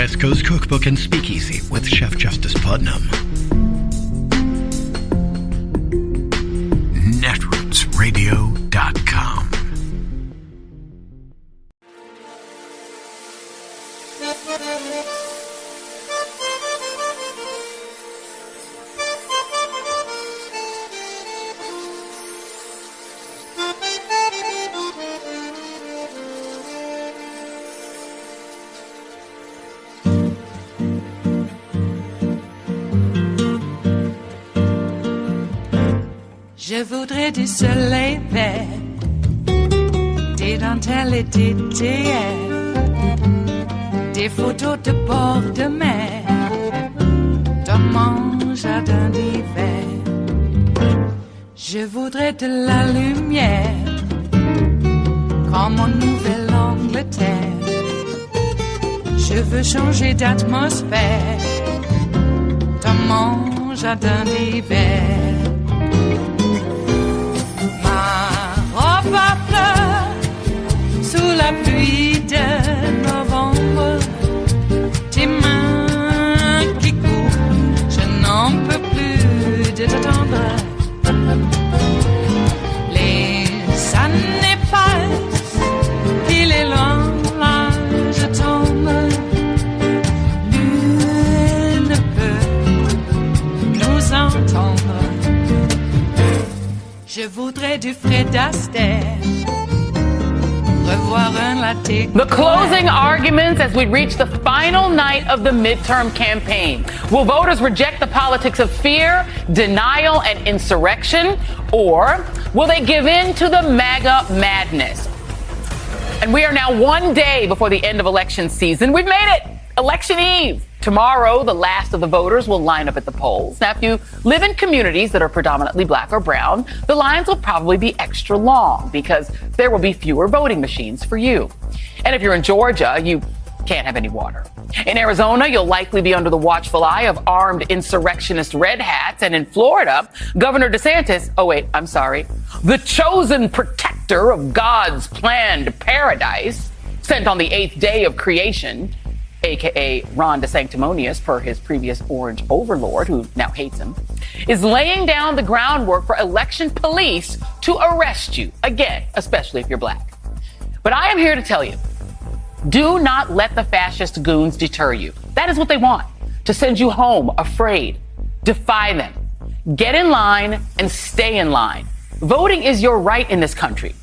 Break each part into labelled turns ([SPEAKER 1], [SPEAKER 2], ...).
[SPEAKER 1] West Coast Cookbook and Speakeasy with Chef Justice Putnam. Netrootsradio.com.
[SPEAKER 2] Je voudrais du soleil vert, des dentelles et des théières, des photos de bord de mer, dans mon jardin d'hiver. Je voudrais de la lumière, comme en Nouvelle-Angleterre. Je veux changer d'atmosphère, dans mon jardin d'hiver. Ma fleur sous la pluie de novembre, tes mains qui courent, je n'en peux plus de t'attendre. Les années passent, il est loin, là je tombe. Nul ne peut nous entendre. Je voudrais du Fred Astaire, revoir un latte.
[SPEAKER 3] The closing arguments as we reach the final night of the midterm campaign. Will voters reject the politics of fear, denial, and insurrection? Or will they give in to the MAGA madness? And we are now one day before the end of election season. We've made it! Election Eve. Tomorrow, the last of the voters will line up at the polls. Now, if you live in communities that are predominantly black or brown, the lines will probably be extra long because there will be fewer voting machines for you. And if you're in Georgia, you can't have any water. In Arizona, you'll likely be under the watchful eye of armed insurrectionist red hats. And in Florida, Governor DeSantis, the chosen protector of God's planned paradise, sent on the 8th day of creation, a.k.a. Ron DeSanctimonious, per his previous orange overlord, who now hates him, is laying down the groundwork for election police to arrest you, again, especially if you're black. But I am here to tell you, do not let the fascist goons deter you. That is what they want, to send you home afraid. Defy them. Get in line and stay in line. Voting is your right in this country.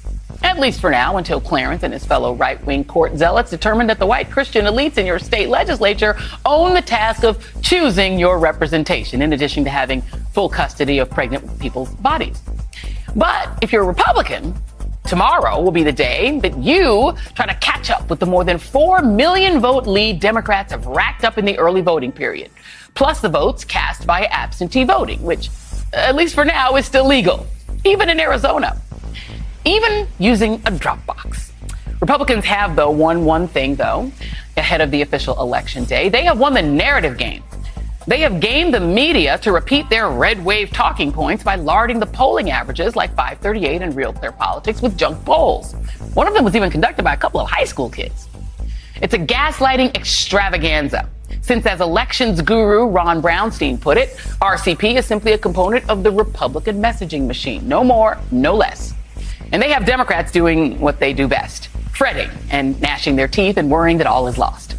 [SPEAKER 3] At least for now, until Clarence and his fellow right-wing court zealots determine that the white Christian elites in your state legislature own the task of choosing your representation, in addition to having full custody of pregnant people's bodies. But if you're a Republican, tomorrow will be the day that you try to catch up with the more than 4 million vote lead Democrats have racked up in the early voting period, plus the votes cast via absentee voting, which, at least for now, is still legal, even in Arizona. Even using a drop box. Republicans have, though, won one thing, though, ahead of the official election day. They have won the narrative game. They have gamed the media to repeat their red wave talking points by larding the polling averages like 538 and Real Clear Politics with junk polls. One of them was even conducted by a couple of high school kids. It's a gaslighting extravaganza. Since, as elections guru Ron Brownstein put it, RCP is simply a component of the Republican messaging machine. No more, no less. And they have Democrats doing what they do best, fretting and gnashing their teeth and worrying that all is lost.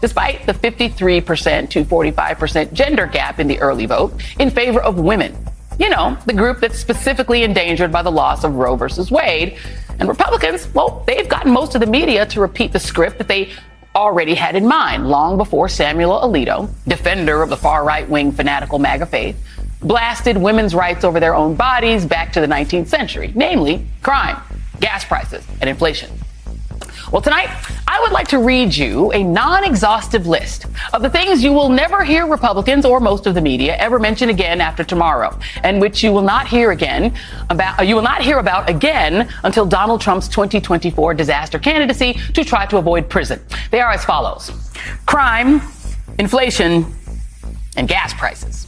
[SPEAKER 3] Despite the 53% to 45% gender gap in the early vote in favor of women. You know, the group that's specifically endangered by the loss of Roe versus Wade. And Republicans, well, they've gotten most of the media to repeat the script that they already had in mind long before Samuel Alito, defender of the far-right-wing fanatical MAGA faith, blasted women's rights over their own bodies back to the 19th century, namely crime, gas prices, and inflation. Well, tonight, I would like to read you a non-exhaustive list of the things you will never hear Republicans or most of the media ever mention again after tomorrow, and which you will not hear about again until Donald Trump's 2024 disaster candidacy to try to avoid prison. They are as follows: crime, inflation, and gas prices.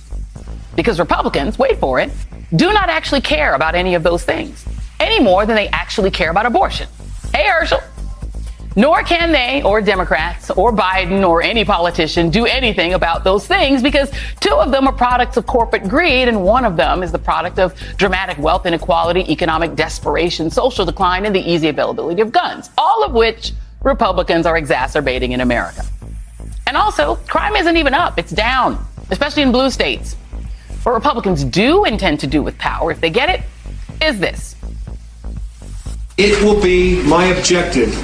[SPEAKER 3] Because Republicans, wait for it, do not actually care about any of those things, any more than they actually care about abortion. Hey, Herschel. Nor can they, or Democrats, or Biden, or any politician do anything about those things because two of them are products of corporate greed and one of them is the product of dramatic wealth inequality, economic desperation, social decline, and the easy availability of guns, all of which Republicans are exacerbating in America. And also, crime isn't even up, it's down, especially in blue states. What Republicans do intend to do with power, if they get it, is this.
[SPEAKER 4] It will be my objective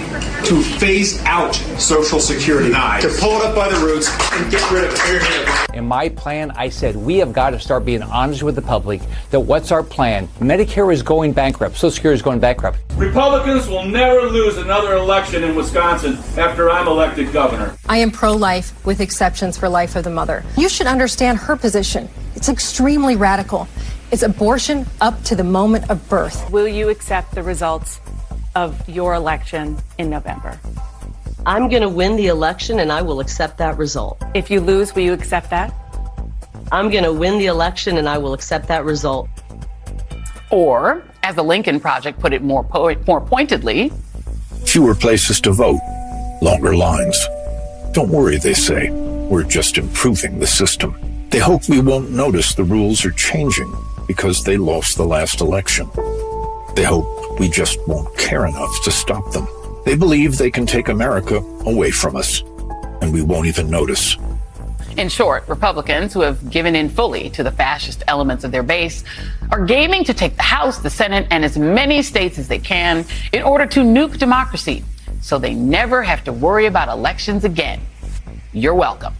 [SPEAKER 4] to phase out Social Security, to pull it up by the roots and get rid of it.
[SPEAKER 5] In my plan, I said we have got to start being honest with the public that what's our plan? Medicare is going bankrupt. Social Security is going bankrupt.
[SPEAKER 6] Republicans will never lose another election in Wisconsin after I'm elected governor.
[SPEAKER 7] I am pro-life with exceptions for life of the mother. You should understand her position. It's extremely radical. It's abortion up to the moment of birth.
[SPEAKER 8] Will you accept the results of your election in November?
[SPEAKER 9] I'm going to win the election and I will accept that result.
[SPEAKER 8] If you lose, will you accept that?
[SPEAKER 9] I'm going to win the election and I will accept that result.
[SPEAKER 3] Or, as the Lincoln Project put it more pointedly,
[SPEAKER 10] fewer places to vote, longer lines. Don't worry, they say. We're just improving the system. They hope we won't notice the rules are changing because they lost the last election. They hope we just won't care enough to stop them. They believe they can take America away from us, and we won't even notice.
[SPEAKER 3] In short, Republicans who have given in fully to the fascist elements of their base are gaming to take the House, the Senate, and as many states as they can in order to nuke democracy so they never have to worry about elections again. You're welcome.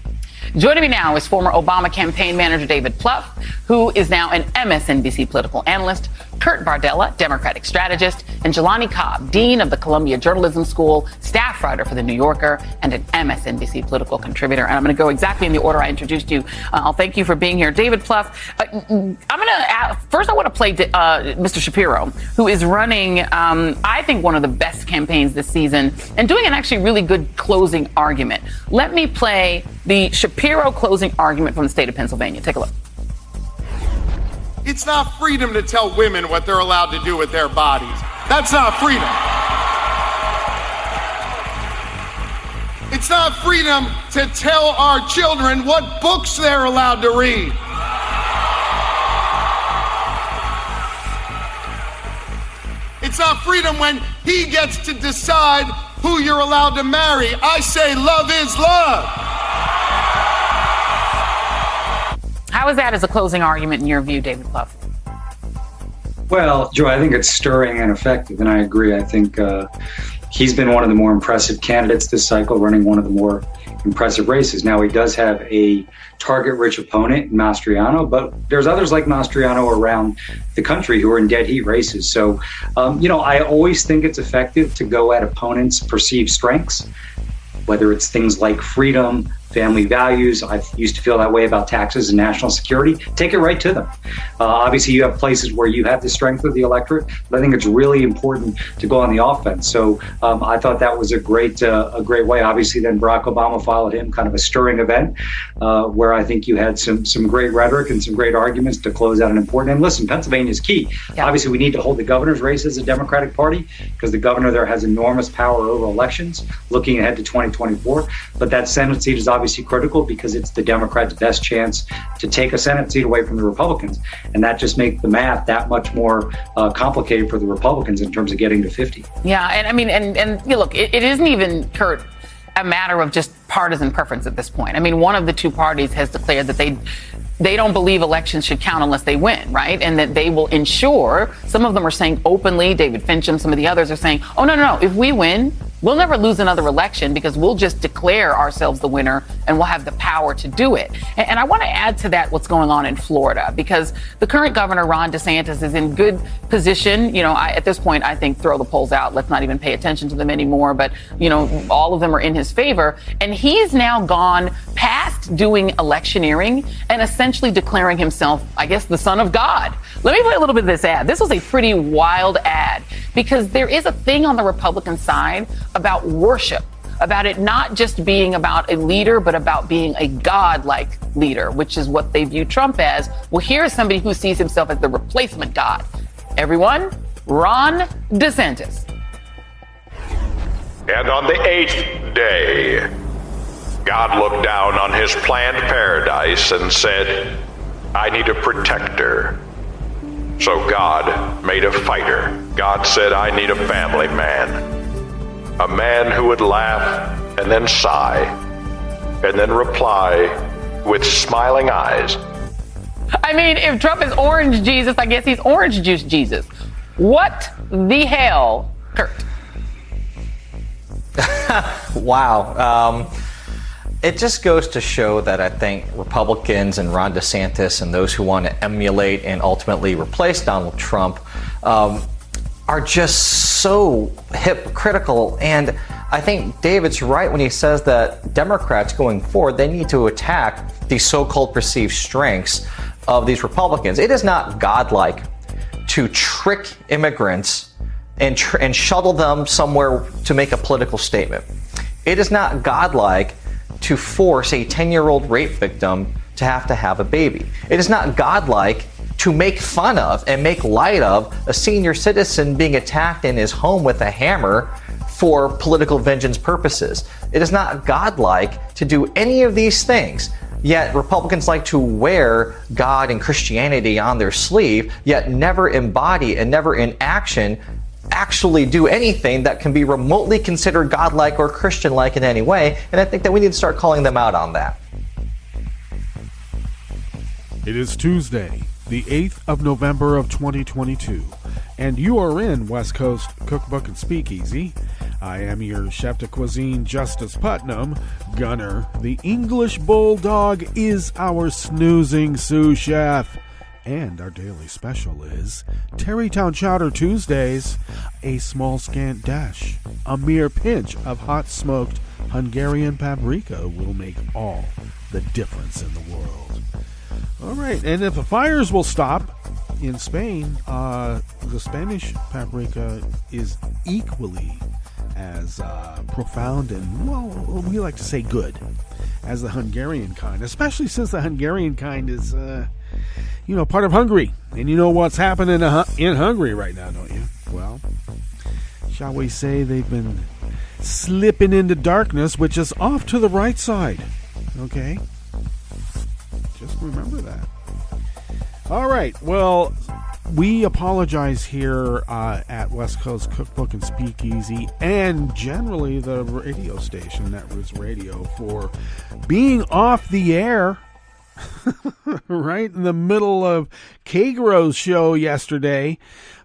[SPEAKER 3] Joining me now is former Obama campaign manager David Plouffe, who is now an MSNBC political analyst, Kurt Bardella, Democratic strategist, and Jelani Cobb, dean of the Columbia Journalism School, staff writer for The New Yorker, and an MSNBC political contributor. And I'm going to go exactly in the order I introduced you. I'll thank you for being here. David Plouffe, first I want to play Mr. Shapiro, who is running, I think, one of the best campaigns this season and doing an actually really good closing argument. Let me play the Shapiro closing argument from the state of Pennsylvania. Take a look.
[SPEAKER 11] It's not freedom to tell women what they're allowed to do with their bodies. That's not freedom. It's not freedom to tell our children what books they're allowed to read. It's not freedom when he gets to decide who you're allowed to marry. I say love is love.
[SPEAKER 3] How is that as a closing argument in your view, David Plouffe?
[SPEAKER 12] Well, Joy, I think it's stirring and effective, and I agree. I think he's been one of the more impressive candidates this cycle, running one of the more impressive races. Now, he does have a target-rich opponent in Mastriano, but there's others like Mastriano around the country who are in dead heat races. So, I always think it's effective to go at opponents' perceived strengths, whether it's things like freedom, family values. I used to feel that way about taxes and national security. Take it right to them. Obviously, you have places where you have the strength of the electorate, but I think it's really important to go on the offense. So I thought that was a great way. Obviously, then Barack Obama followed him, kind of a stirring event where I think you had some great rhetoric and some great arguments to close out an important. And listen, Pennsylvania is key. Yeah. Obviously, we need to hold the governor's race as a Democratic Party because the governor there has enormous power over elections looking ahead to 2024. But that Senate seat is obviously critical because it's the Democrats' best chance to take a Senate seat away from the Republicans. And that just makes the math that much more complicated for the Republicans in terms of getting to 50.
[SPEAKER 3] Yeah, and I mean, and look, it isn't even, Kurt, a matter of just partisan preference at this point. I mean, one of the two parties has declared that they don't believe elections should count unless they win, right? And that they will ensure, some of them are saying openly, David Fincham, some of the others are saying, oh, no, if we win, we'll never lose another election because we'll just declare ourselves the winner and we'll have the power to do it. And I want to add to that what's going on in Florida because the current governor, Ron DeSantis, is in good position. At this point, I think throw the polls out. Let's not even pay attention to them anymore. But, all of them are in his favor. And he's now gone past doing electioneering and essentially declaring himself, I guess, the son of God. Let me play a little bit of this ad. This was a pretty wild ad because there is a thing on the Republican side about worship, about it not just being about a leader, but about being a God-like leader, which is what they view Trump as. Well, here is somebody who sees himself as the replacement God. Everyone, Ron DeSantis.
[SPEAKER 13] And on the 8th day, God looked down on his planned paradise and said, I need a protector. So God made a fighter. God said, I need a family man. A man who would laugh and then sigh and then reply with smiling eyes.
[SPEAKER 3] I mean, if Trump is orange Jesus, I guess he's orange juice Jesus. What the hell, Kurt?
[SPEAKER 14] Wow. It just goes to show that I think Republicans and Ron DeSantis and those who want to emulate and ultimately replace Donald Trump are just so hypocritical. And I think David's right when he says that Democrats going forward, they need to attack the so-called perceived strengths of these Republicans. It is not godlike to trick immigrants and shuttle them somewhere to make a political statement. It is not godlike to force a 10-year-old rape victim to have a baby. It is not godlike to make fun of and make light of a senior citizen being attacked in his home with a hammer for political vengeance purposes. It is not godlike to do any of these things. Yet Republicans like to wear God and Christianity on their sleeve, yet never embody and never in action actually do anything that can be remotely considered godlike or Christian-like in any way. And I think that we need to start calling them out on that.
[SPEAKER 15] It is Tuesday, the 8th of November of 2022, and you are in West Coast Cookbook and Speakeasy. I am your chef de cuisine, Justice Putnam. Gunner, the English Bulldog, is our snoozing sous chef. And our daily special is Terrytown Chowder Tuesdays, a small scant dash, a mere pinch of hot smoked Hungarian paprika will make all the difference in the world. All right, and if the fires will stop in Spain, the Spanish paprika is equally as profound and, well, we like to say good as the Hungarian kind, especially since the Hungarian kind is, part of Hungary. And you know what's happening in Hungary right now, don't you? Well, shall we say they've been slipping into darkness, which is off to the right side. Okay? Just remember that. All right. Well, we apologize here at West Coast Cookbook and Speakeasy and generally the radio station, Netroots Radio, for being off the air right in the middle of Kagro's show yesterday.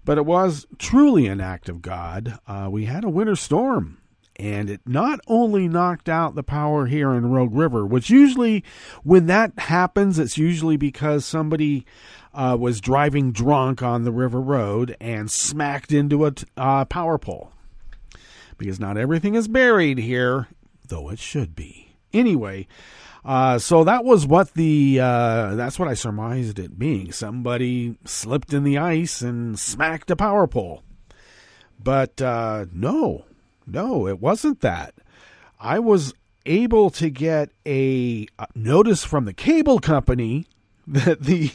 [SPEAKER 15] But it was truly an act of God. We had a winter storm, and it not only knocked out the power here in Rogue River, which usually when that happens, it's usually because somebody was driving drunk on the river road and smacked into a power pole. Because not everything is buried here, though it should be. Anyway, so that was what that's what I surmised it being. Somebody slipped in the ice and smacked a power pole. But no, it wasn't that. I was able to get a notice from the cable company that the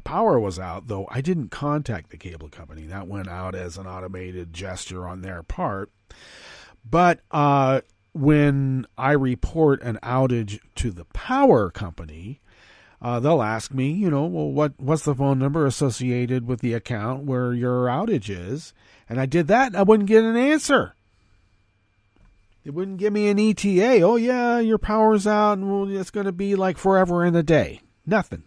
[SPEAKER 15] power was out, though I didn't contact the cable company. That went out as an automated gesture on their part. But when I report an outage to the power company, they'll ask me, well, what's the phone number associated with the account where your outage is? And I did that, and I wouldn't get an answer. It wouldn't give me an ETA. Oh, yeah, your power's out, and it's going to be like forever and a day. Nothing.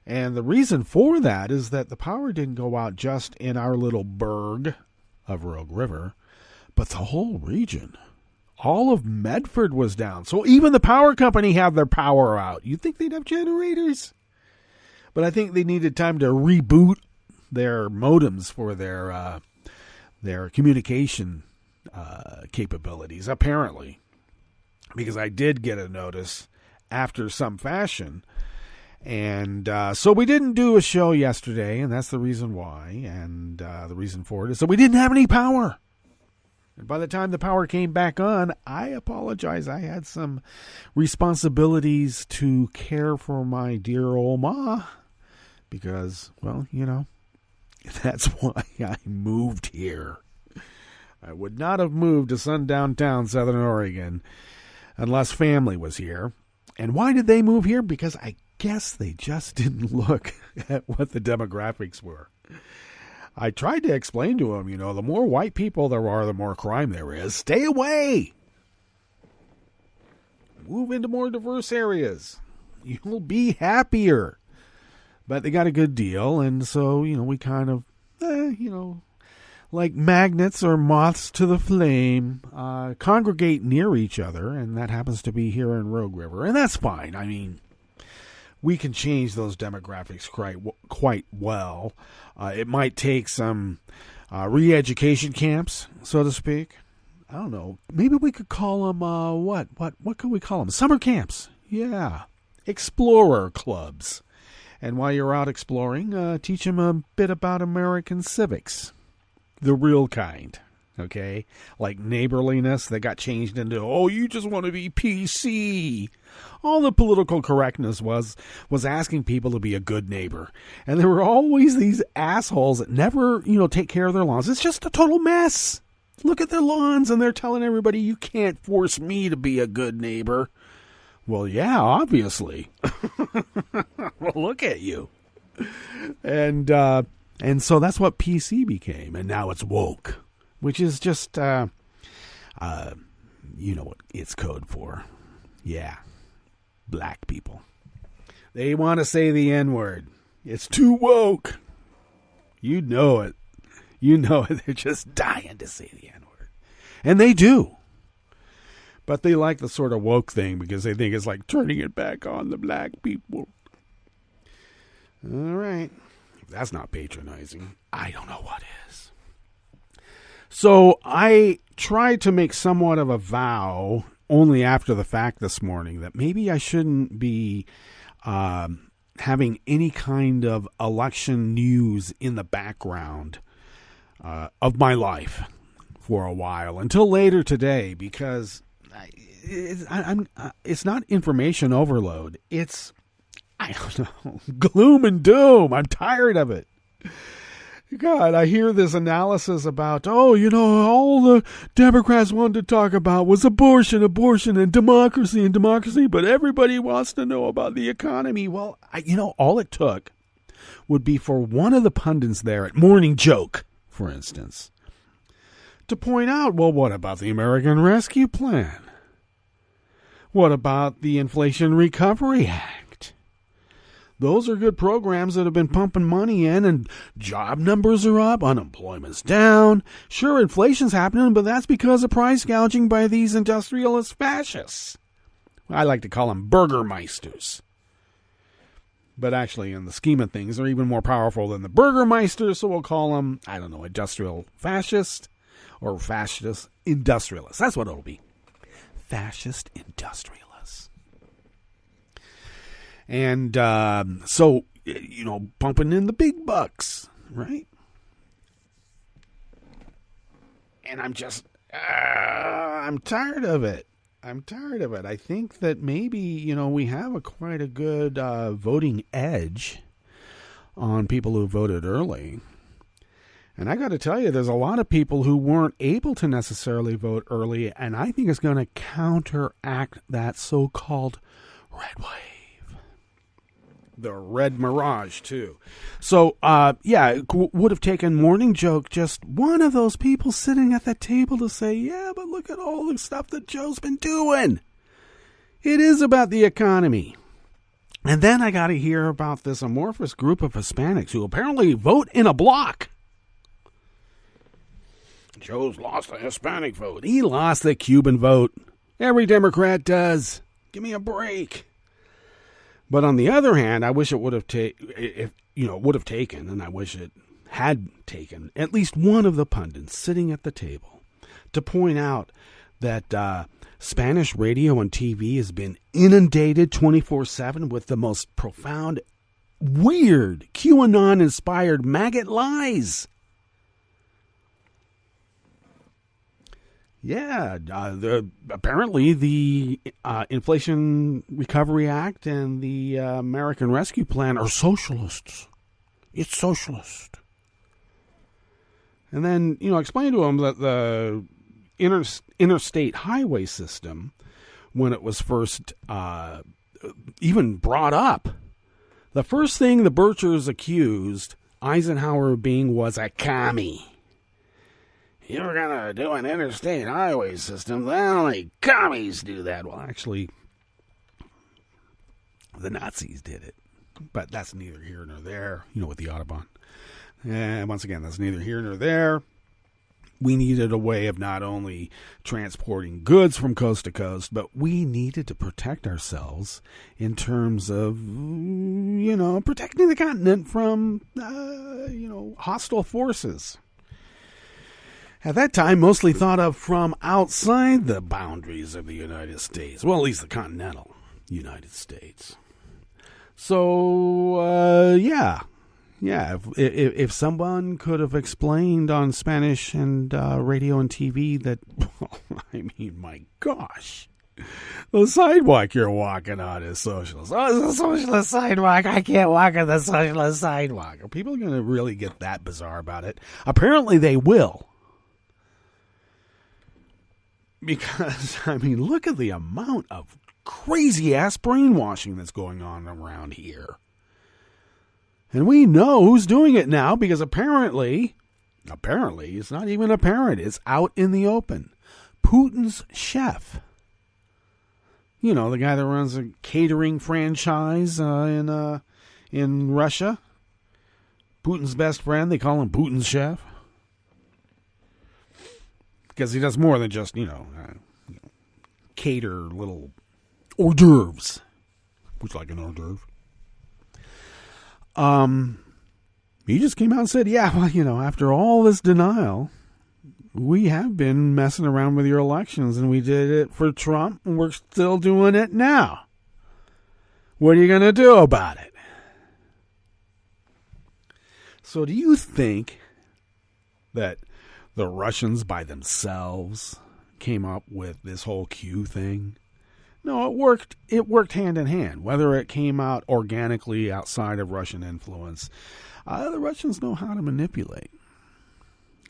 [SPEAKER 15] And the reason for that is that the power didn't go out just in our little burg of Rogue River, but the whole region. All of Medford was down. So even the power company had their power out. You'd think they'd have generators. But I think they needed time to reboot their modems for their communication capabilities, apparently. Because I did get a notice after some fashion. And so we didn't do a show yesterday, and that's the reason why. And the reason for it is that we didn't have any power. And by the time the power came back on, I apologize. I had some responsibilities to care for my dear old ma. Because, well, that's why I moved here. I would not have moved to sundown town, Southern Oregon, unless family was here. And why did they move here? Because I guess they just didn't look at what the demographics were. I tried to explain to them, the more white people there are, the more crime there is. Stay away. Move into more diverse areas. You'll be happier. But they got a good deal, and so, we kind of, like magnets or moths to the flame, congregate near each other, and that happens to be here in Rogue River, and that's fine. I mean, we can change those demographics quite well. It might take some re-education camps, so to speak. I don't know. Maybe we could call them, what could we call them? Summer camps. Yeah. Explorer clubs. And while you're out exploring, teach them a bit about American civics. The real kind, okay? Like neighborliness that got changed into, you just want to be PC. All the political correctness was asking people to be a good neighbor. And there were always these assholes that never, take care of their lawns. It's just a total mess. Look at their lawns, and they're telling everybody, you can't force me to be a good neighbor. Well, yeah, obviously. Well, look at you. And so that's what PC became, and now it's woke, which is just, what it's code for. Yeah, black people. They want to say the N-word. It's too woke. You know it. They're just dying to say the N-word. And they do. But they like the sort of woke thing because they think it's like turning it back on the black people. All right. If that's not patronizing, I don't know what is. So I tried to make somewhat of a vow only after the fact this morning that maybe I shouldn't be having any kind of election news in the background of my life for a while until later today, because it's not information overload. It's, I don't know, gloom and doom. I'm tired of it. God, I hear this analysis about, all the Democrats wanted to talk about was abortion, and democracy, but everybody wants to know about the economy. Well, all it took would be for one of the pundits there at Morning Joke, for instance, to point out, well, what about the American Rescue Plan? What about the Inflation Recovery Act? Those are good programs that have been pumping money in, and job numbers are up, unemployment's down. Sure, inflation's happening, but that's because of price gouging by these industrialist fascists. I like to call them Burgermeisters. But actually, in the scheme of things, they're even more powerful than the Burgermeisters, so we'll call them, industrial fascist or fascist industrialists. That's what it'll be. Fascist industrialists. And so, pumping in the big bucks, right? And I'm just, I'm tired of it. I think that maybe, we have quite a good voting edge on people who voted early. And I got to tell you, there's a lot of people who weren't able to necessarily vote early, and I think it's going to counteract that so-called red wave. The red mirage, too. So, it would have taken Morning Joke just one of those people sitting at that table to say, yeah, but look at all the stuff that Joe's been doing. It is about the economy. And then I got to hear about this amorphous group of Hispanics who apparently vote in a block. Joe's lost the Hispanic vote. He lost the Cuban vote. Every Democrat does. Give me a break. But on the other hand, I wish it would have taken, and I wish it had taken at least one of the pundits sitting at the table to point out that Spanish radio and TV has been inundated 24/7 with the most profound, weird, QAnon-inspired maggot lies. Yeah, apparently the Inflation Recovery Act and the American Rescue Plan are socialists. It's socialist. And then, explain to them that the interstate highway system, when it was first even brought up, the first thing the Birchers accused Eisenhower of being was a commie. You were going to do an interstate highway system, well, only commies do that. Well, actually, the Nazis did it. But that's neither here nor there, with the Autobahn. And once again, that's neither here nor there. We needed a way of not only transporting goods from coast to coast, but we needed to protect ourselves in terms of, protecting the continent from, hostile forces. At that time, mostly thought of from outside the boundaries of the United States. Well, at least the continental United States. So, yeah. If someone could have explained on Spanish and radio and TV that, my gosh, the sidewalk you're walking on is socialist. Oh, it's a socialist sidewalk. I can't walk on the socialist sidewalk. Are people going to really get that bizarre about it? Apparently they will. Because, look at the amount of crazy-ass brainwashing that's going on around here. And we know who's doing it now because apparently, it's not even apparent. It's out in the open. Putin's chef. The guy that runs a catering franchise in Russia. Putin's best friend. They call him Putin's chef. Because he does more than just, cater little hors d'oeuvres. Would you like an hors d'oeuvre? He just came out and said, yeah, well, after all this denial, we have been messing around with your elections, and we did it for Trump, and we're still doing it now. What are you going to do about it? So do you think that the Russians by themselves came up with this whole Q thing? No, it worked hand in hand. Whether it came out organically outside of Russian influence, the Russians know how to manipulate,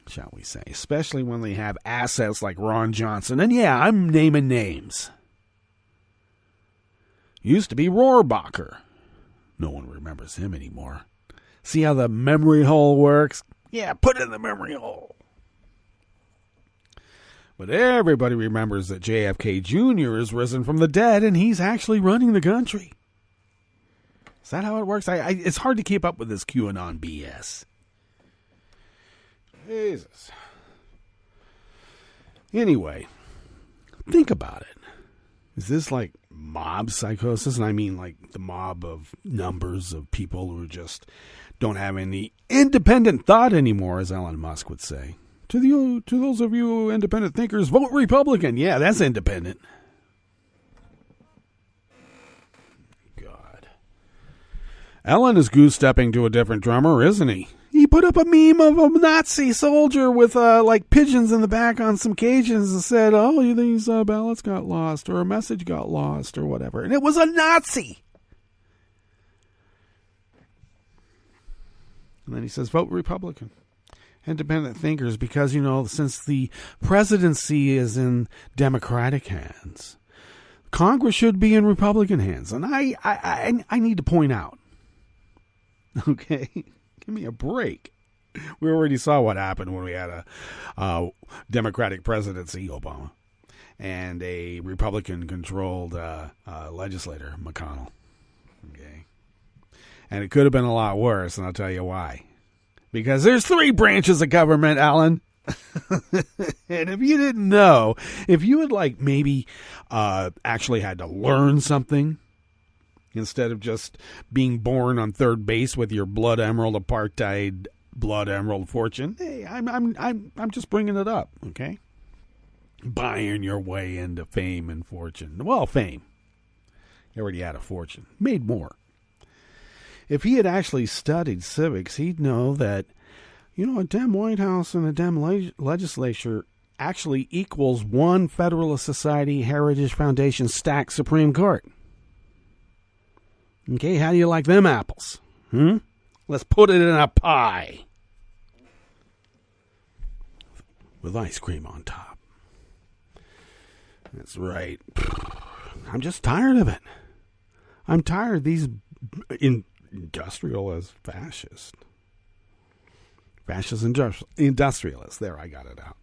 [SPEAKER 15] shall we say, especially when they have assets like Ron Johnson. And yeah, I'm naming names. Used to be Rohrabacher. No one remembers him anymore. See how the memory hole works? Yeah, put it in the memory hole. But everybody remembers that JFK Jr. has risen from the dead and he's actually running the country. Is that how it works? It's hard to keep up with this QAnon BS. Jesus. Anyway, think about it. Is this like mob psychosis? And I mean like the mob of numbers of people who just don't have any independent thought anymore, as Elon Musk would say. To those of you independent thinkers, vote Republican. Yeah, that's independent. God. Ellen is goose-stepping to a different drummer, isn't he? He put up a meme of a Nazi soldier with like pigeons in the back on some cages and said, oh, these ballots got lost or a message got lost or whatever. And it was a Nazi. And then he says, vote Republican. Independent thinkers, because, since the presidency is in Democratic hands, Congress should be in Republican hands. And I need to point out, okay, give me a break. We already saw what happened when we had a Democratic presidency, Obama, and a Republican-controlled legislator, McConnell. Okay, and it could have been a lot worse, and I'll tell you why. Because there's 3 branches of government, Alan. And if you didn't know, if you had maybe actually had to learn something instead of just being born on third base with your blood emerald apartheid blood emerald fortune, hey, I'm just bringing it up, okay? Buying your way into fame and fortune. Well, fame. He already had a fortune. Made more. If he had actually studied civics, he'd know that, a Dem White House and a Dem legislature actually equals one Federalist Society Heritage Foundation stacked Supreme Court. Okay, how do you like them apples? Let's put it in a pie. with ice cream on top. That's right. I'm just tired of it. I'm tired of these industrialists, fascist. Fascist industrialists. There, I got it out.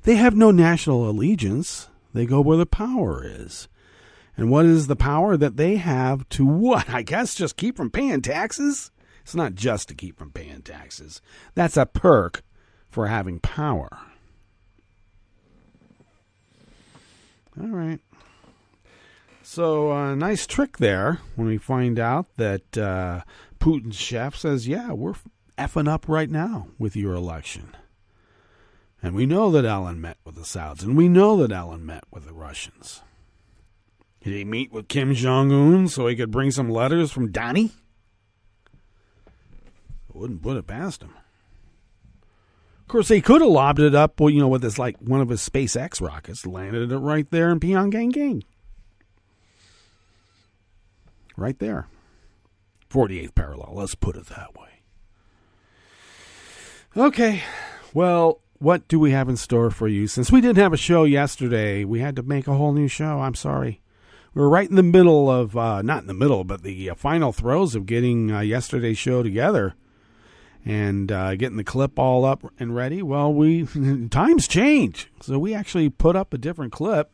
[SPEAKER 15] They have no national allegiance. They go where the power is. And what is the power that they have to what? I guess just keep from paying taxes? It's not just to keep from paying taxes. That's a perk for having power. All right. So, nice trick there when we find out that Putin's chef says, yeah, we're effing up right now with your election. And we know that Allen met with the Saudis, and we know that Allen met with the Russians. Did he meet with Kim Jong-un so he could bring some letters from Donnie? I wouldn't put it past him. Of course, they could have lobbed it up, with this, like, one of his SpaceX rockets, landed it right there in Pyongyang. Right there. 48th parallel, let's put it that way. Okay, well, what do we have in store for you? Since we didn't have a show yesterday, we had to make a whole new show. I'm sorry. We were right in the middle of, not in the middle, but the final throes of getting yesterday's show together and getting the clip all up and ready. Well, times change, so we actually put up a different clip.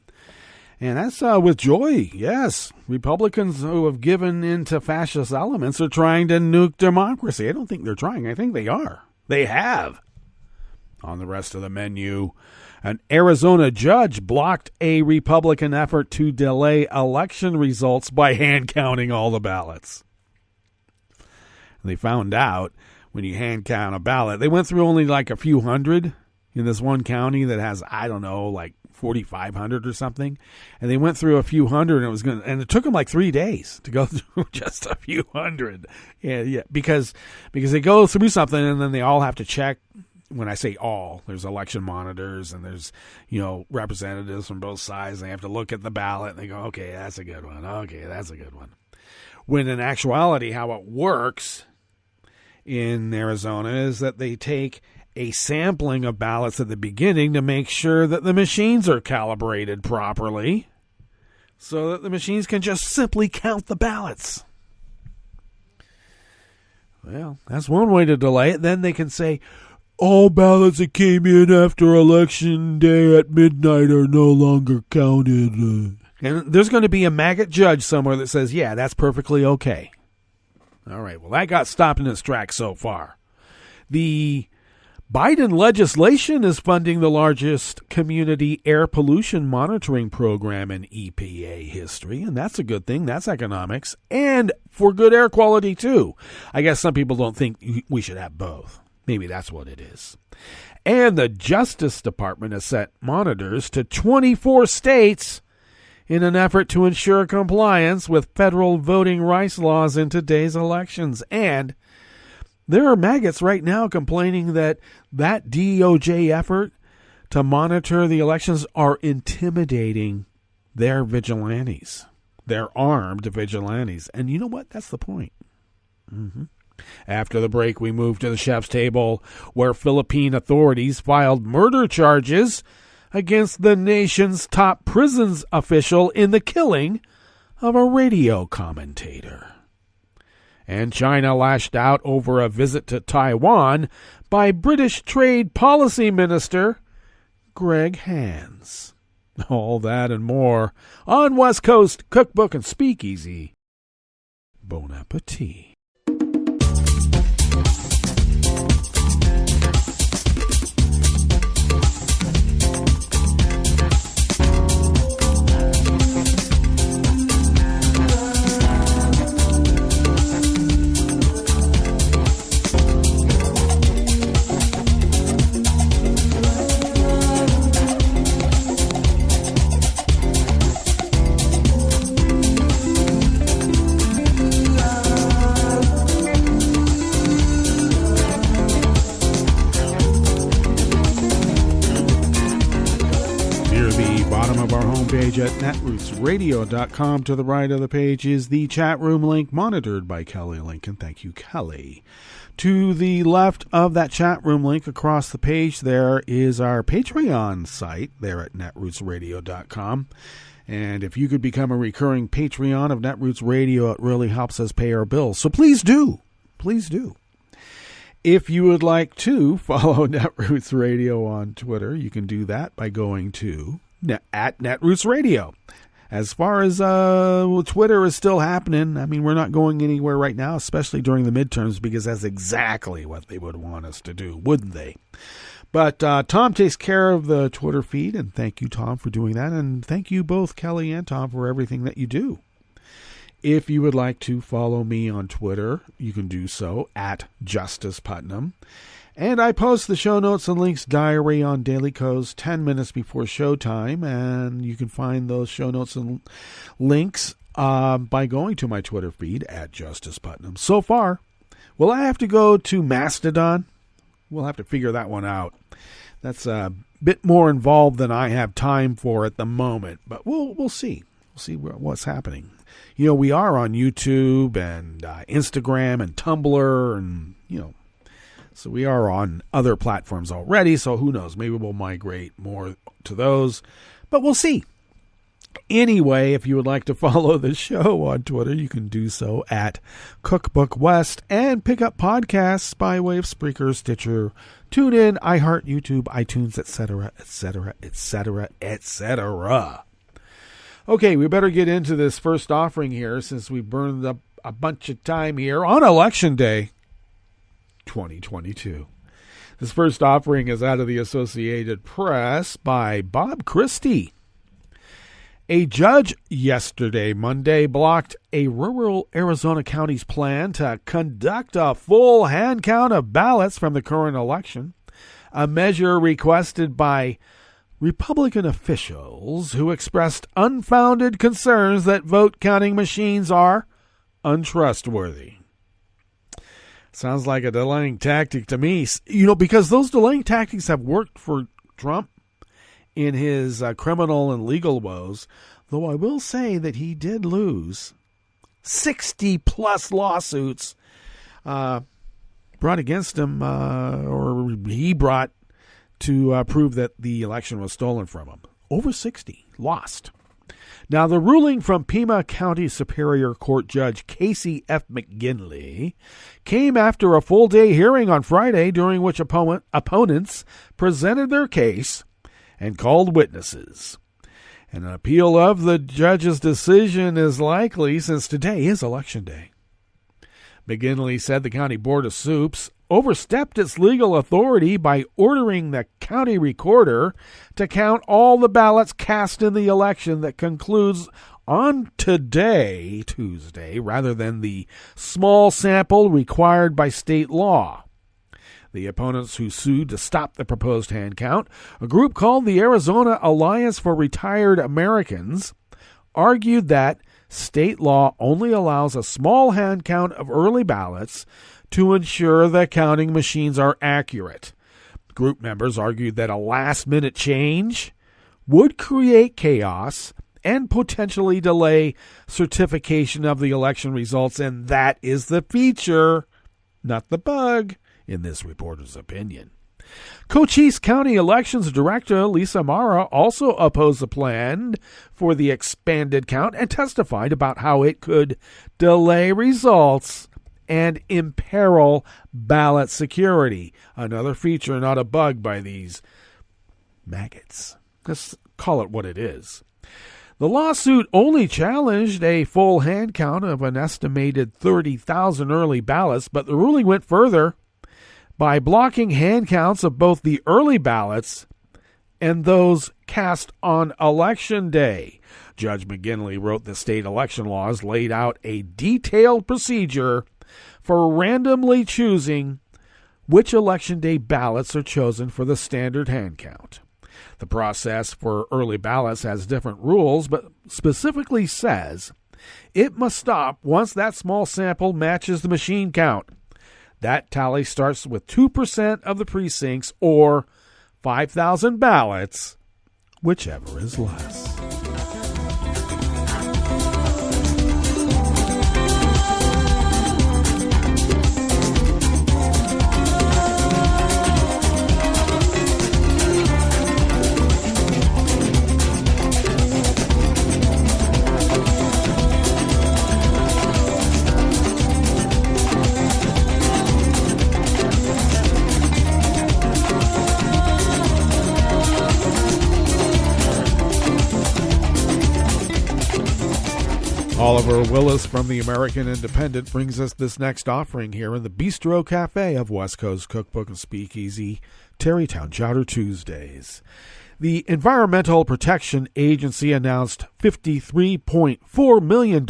[SPEAKER 15] And that's with joy, yes. Republicans who have given into fascist elements are trying to nuke democracy. I don't think they're trying. I think they are. They have. On the rest of the menu, an Arizona judge blocked a Republican effort to delay election results by hand counting all the ballots. They found out when you hand count a ballot, they went through only like a few hundred in this one county that has, I don't know, like 4,500 or something, and they went through a few hundred, and it took them like 3 days to go through just a few hundred. Yeah, because they go through something and then they all have to check. When I say all, there's election monitors and there's representatives from both sides. They have to look at the ballot and they go, okay, that's a good one. Okay, that's a good one. When in actuality, how it works in Arizona is that they take a sampling of ballots at the beginning to make sure that the machines are calibrated properly so that the machines can just simply count the ballots. Well, that's one way to delay it. Then they can say, all ballots that came in after Election Day at midnight are no longer counted. And there's going to be a maggot judge somewhere that says, yeah, that's perfectly okay. All right, well, that got stopped in its tracks so far. The Biden legislation is funding the largest community air pollution monitoring program in EPA history, and that's a good thing. That's economics, and for good air quality, too. I guess some people don't think we should have both. Maybe that's what it is. And the Justice Department has set monitors to 24 states in an effort to ensure compliance with federal voting rights laws in today's elections. And there are maggots right now complaining that DOJ effort to monitor the elections are intimidating their vigilantes, their armed vigilantes. And you know what? That's the point. Mm-hmm. After the break, we move to the chef's table, where Philippine authorities filed murder charges against the nation's top prisons official in the killing of a radio commentator. And China lashed out over a visit to Taiwan by British Trade Policy Minister Greg Hands. All that and more on West Coast Cookbook and Speakeasy. Bon appetit. near the bottom of our homepage at netrootsradio.com. To the right of the page is the chat room link monitored by Kelly Lincoln. Thank you, Kelly. To the left of that chat room link across the page there is our Patreon site there at netrootsradio.com. And if you could become a recurring Patreon of Netroots Radio, it really helps us pay our bills. So please do. Please do. If you would like to follow Netroots Radio on Twitter, you can do that by going to at Netroots Radio. As far as Twitter is still happening, I mean, we're not going anywhere right now, especially during the midterms, because that's exactly what they would want us to do, wouldn't they? But Tom takes care of the Twitter feed, and thank you, Tom, for doing that. And thank you both, Kelly and Tom, for everything that you do. If you would like to follow me on Twitter, you can do so at Justice Putnam. And I post the show notes and links diary on Daily Kos 10 minutes before showtime, and you can find those show notes and links by going to my Twitter feed at Justice Putnam. So far, will I have to go to Mastodon? We'll have to figure that one out. That's a bit more involved than I have time for at the moment, but we'll see. We'll see what's happening. You know, we are on YouTube and Instagram and Tumblr, and so we are on other platforms already, so who knows? Maybe we'll migrate more to those, but we'll see. Anyway, if you would like to follow the show on Twitter, you can do so at Cookbook West and pick up podcasts by way of Spreaker, Stitcher, TuneIn, iHeart, YouTube, iTunes, etc., etc., etc., etc. Okay, we better get into this first offering here since we burned up a bunch of time here on Election Day 2022. This first offering is out of the Associated Press by Bob Christie. A judge yesterday, Monday, blocked a rural Arizona county's plan to conduct a full hand count of ballots from the current election, a measure requested by Republican officials who expressed unfounded concerns that vote counting machines are untrustworthy. Sounds like a delaying tactic to me, because those delaying tactics have worked for Trump in his criminal and legal woes, though I will say that he did lose 60-plus lawsuits brought against him, or he brought to prove that the election was stolen from him. Over 60 lost. Now, the ruling from Pima County Superior Court Judge Casey F. McGinley came after a full-day hearing on Friday, during which opponents presented their case and called witnesses. An appeal of the judge's decision is likely since today is Election Day. McGinley said the County Board of Soups overstepped its legal authority by ordering the county recorder to count all the ballots cast in the election that concludes on today, Tuesday, rather than the small sample required by state law. The opponents who sued to stop the proposed hand count, a group called the Arizona Alliance for Retired Americans, argued that state law only allows a small hand count of early ballots to ensure the counting machines are accurate. Group members argued that a last-minute change would create chaos and potentially delay certification of the election results, and that is the feature, not the bug, in this reporter's opinion. Cochise County Elections Director Lisa Mara also opposed the plan for the expanded count and testified about how it could delay results and imperil ballot security. Another feature, not a bug, by these maggots. Let's call it what it is. The lawsuit only challenged a full hand count of an estimated 30,000 early ballots, but the ruling went further by blocking hand counts of both the early ballots and those cast on Election Day. Judge McGinley wrote the state election laws laid out a detailed procedure for randomly choosing which Election Day ballots are chosen for the standard hand count. The process for early ballots has different rules, but specifically says it must stop once that small sample matches the machine count. That tally starts with 2% of the precincts, or 5,000 ballots, whichever is less. Oliver Willis from the American Independent brings us this next offering here in the Bistro Cafe of West Coast Cookbook and Speakeasy, Tarrytown Chowder Tuesdays. The Environmental Protection Agency announced $53.4 million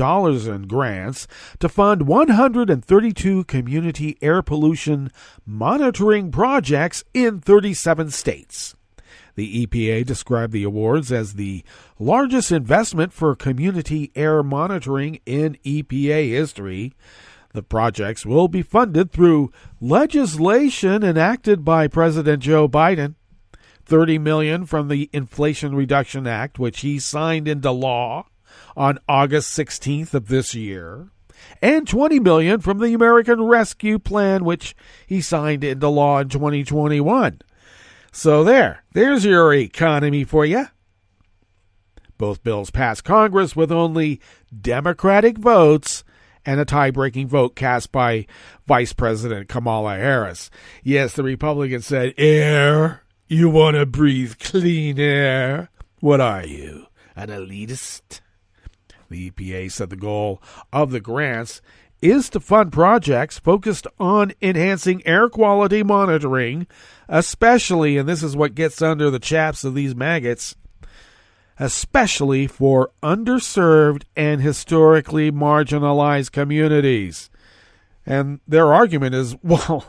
[SPEAKER 15] in grants to fund 132 community air pollution monitoring projects in 37 states. The EPA described the awards as the largest investment for community air monitoring in EPA history. The projects will be funded through legislation enacted by President Joe Biden. $30 million from the Inflation Reduction Act, which he signed into law on August 16th of this year, and $20 million from the American Rescue Plan, which he signed into law in 2021. So there's your economy for you. Both bills passed Congress with only Democratic votes and a tie-breaking vote cast by Vice President Kamala Harris. Yes, the Republicans said, air? You want to breathe clean air? What are you, an elitist? The EPA said the goal of the grants is to fund projects focused on enhancing air quality monitoring, especially, and this is what gets under the chaps of these maggots, especially for underserved and historically marginalized communities. And their argument is, well,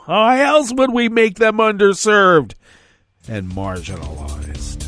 [SPEAKER 15] why else would we make them underserved and marginalized?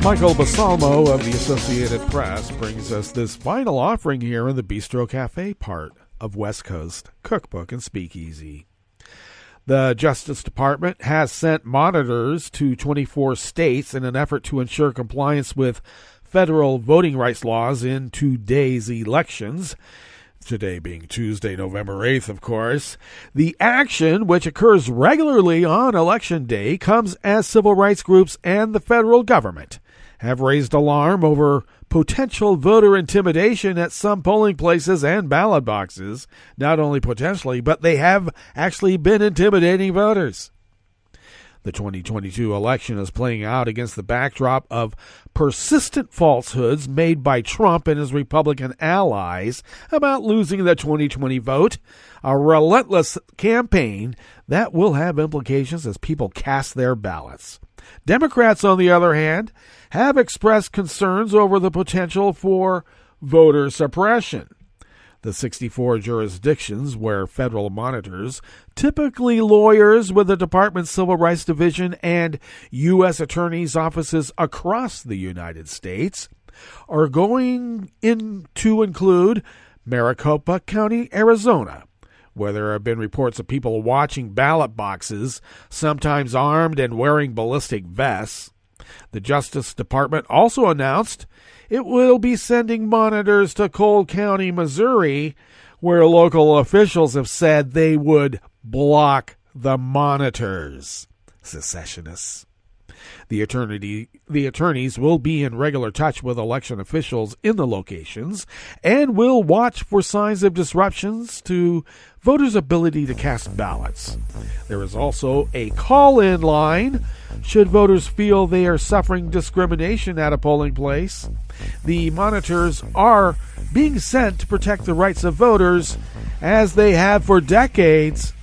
[SPEAKER 15] Michael Basalmo of the Associated Press brings us this final offering here in the Bistro Cafe part of West Coast Cookbook and Speakeasy. The Justice Department has sent monitors to 24 states in an effort to ensure compliance with federal voting rights laws in today's elections. Today being Tuesday, November 8th, of course. The action, which occurs regularly on Election Day, comes as civil rights groups and the federal government have raised alarm over potential voter intimidation at some polling places and ballot boxes. Not only potentially, but they have actually been intimidating voters. The 2022 election is playing out against the backdrop of persistent falsehoods made by Trump and his Republican allies about losing the 2020 vote, a relentless campaign that will have implications as people cast their ballots. Democrats, on the other hand, have expressed concerns over the potential for voter suppression. The 64 jurisdictions where federal monitors, typically lawyers with the Department's Civil Rights Division and U.S. attorneys' offices across the United States, are going to include Maricopa County, Arizona, where there have been reports of people watching ballot boxes, sometimes armed and wearing ballistic vests. The Justice Department also announced it will be sending monitors to Cole County, Missouri, where local officials have said they would block the monitors. Secessionists. The attorneys will be in regular touch with election officials in the locations and will watch for signs of disruptions to voters' ability to cast ballots. There is also a call-in line should voters feel they are suffering discrimination at a polling place. The monitors are being sent to protect the rights of voters, as they have for decades,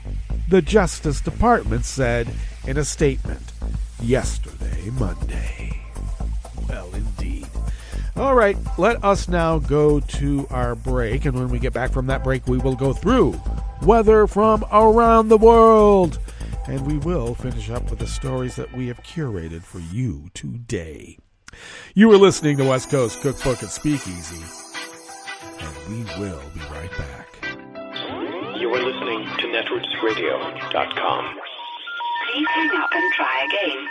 [SPEAKER 15] the Justice Department said in a statement yesterday, Monday. Well, indeed. All right, let us now go to our break, and when we get back from that break, we will go through weather from around the world, and we will finish up with the stories that we have curated for you today. You are listening to West Coast Cookbook and Speakeasy, and we will be right back.
[SPEAKER 1] You are listening to netrootsradio.com.
[SPEAKER 16] Please hang up and try again.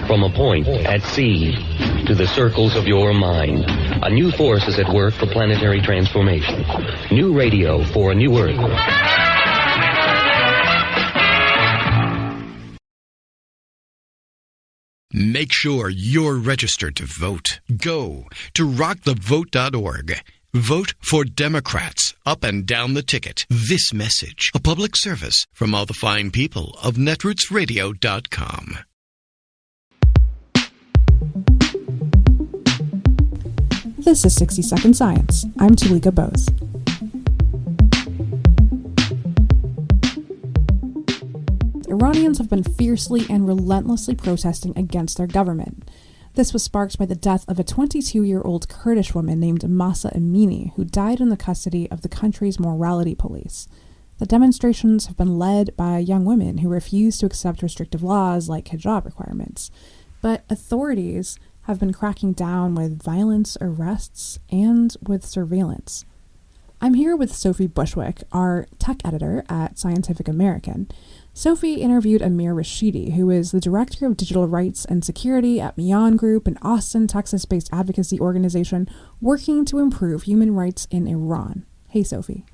[SPEAKER 17] From a point at sea to the circles of your mind, a new force is at work for planetary transformation. New radio for a new Earth.
[SPEAKER 1] Make sure you're registered to vote. Go to rockthevote.org. Vote for Democrats up and down the ticket. This message, a public service from all the fine people of netrootsradio.com.
[SPEAKER 18] This is 60 Second Science. I'm Talika Bose. Iranians have been fiercely and relentlessly protesting against their government. This was sparked by the death of a 22-year-old Kurdish woman named Mahsa Amini, who died in the custody of the country's morality police. The demonstrations have been led by young women who refuse to accept restrictive laws like hijab requirements. But authorities have been cracking down with violence, arrests, and with surveillance. I'm here with Sophie Bushwick, our tech editor at Scientific American. Sophie interviewed Amir Rashidi, who is the Director of Digital Rights and Security at Mian Group, an Austin, Texas-based advocacy organization working to improve human rights in Iran. Hey, Sophie.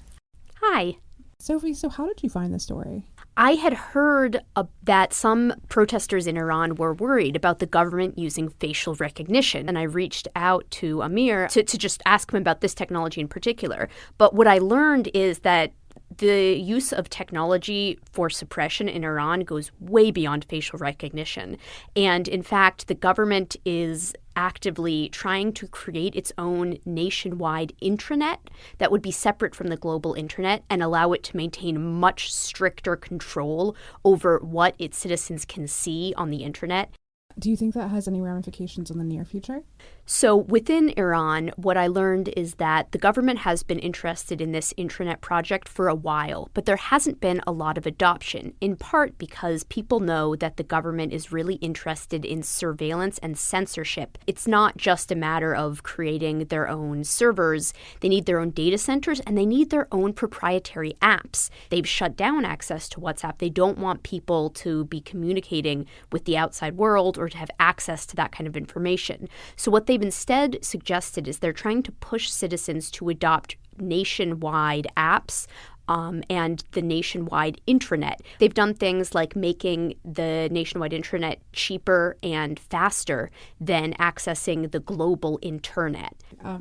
[SPEAKER 19] Hi.
[SPEAKER 18] Sophie, so how did you find this story?
[SPEAKER 19] I had heard that some protesters in Iran were worried about the government using facial recognition, and I reached out to Amir to just ask him about this technology in particular. But what I learned is that the use of technology for suppression in Iran goes way beyond facial recognition. And in fact, the government is actively trying to create its own nationwide intranet that would be separate from the global internet and allow it to maintain much stricter control over what its citizens can see on the internet.
[SPEAKER 18] Do you think that has any ramifications in the near future?
[SPEAKER 19] So within Iran, what I learned is that the government has been interested in this intranet project for a while, but there hasn't been a lot of adoption, in part because people know that the government is really interested in surveillance and censorship. It's not just a matter of creating their own servers. They need their own data centers, and they need their own proprietary apps. They've shut down access to WhatsApp. They don't want people to be communicating with the outside world or to have access to that kind of information. So what they've instead suggested is they're trying to push citizens to adopt nationwide apps and the nationwide intranet. They've done things like making the nationwide intranet cheaper and faster than accessing the global internet.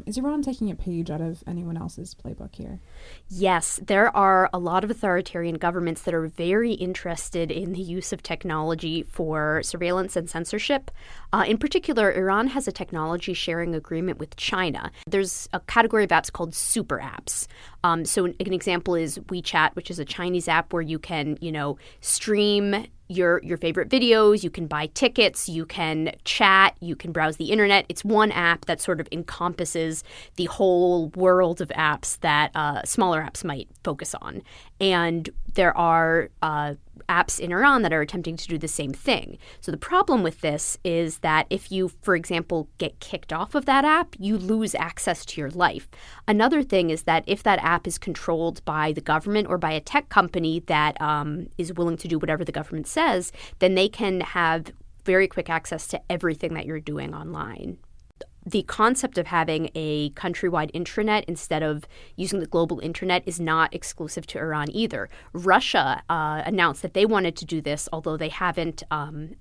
[SPEAKER 18] Is Iran taking a page out of anyone else's playbook here?
[SPEAKER 19] Yes, there are a lot of authoritarian governments that are very interested in the use of technology for surveillance and censorship. In particular, Iran has a technology sharing agreement with China. There's a category of apps called super apps. So an example is WeChat, which is a Chinese app where you can, stream your favorite videos, you can buy tickets, you can chat, you can browse the internet. It's one app that sort of encompasses the whole world of apps that smaller apps might focus on. And there are apps in Iran that are attempting to do the same thing. So the problem with this is that if you, for example, get kicked off of that app, you lose access to your life. Another thing is that if that app is controlled by the government or by a tech company that is willing to do whatever the government says, then they can have very quick access to everything that you're doing online. the concept of having a countrywide intranet instead of using the global internet is not exclusive to Iran either. Russia announced that they wanted to do this, although they haven't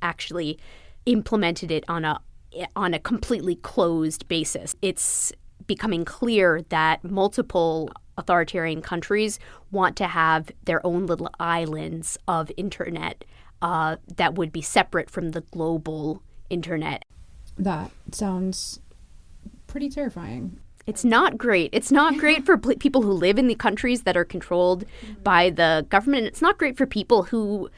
[SPEAKER 19] actually implemented it on a completely closed basis. It's becoming clear that multiple authoritarian countries want to have their own little islands of internet that would be separate from the global internet.
[SPEAKER 18] That sounds pretty terrifying.
[SPEAKER 19] It's not great. It's not great for people who live in the countries that are controlled by the government. It's not great for people who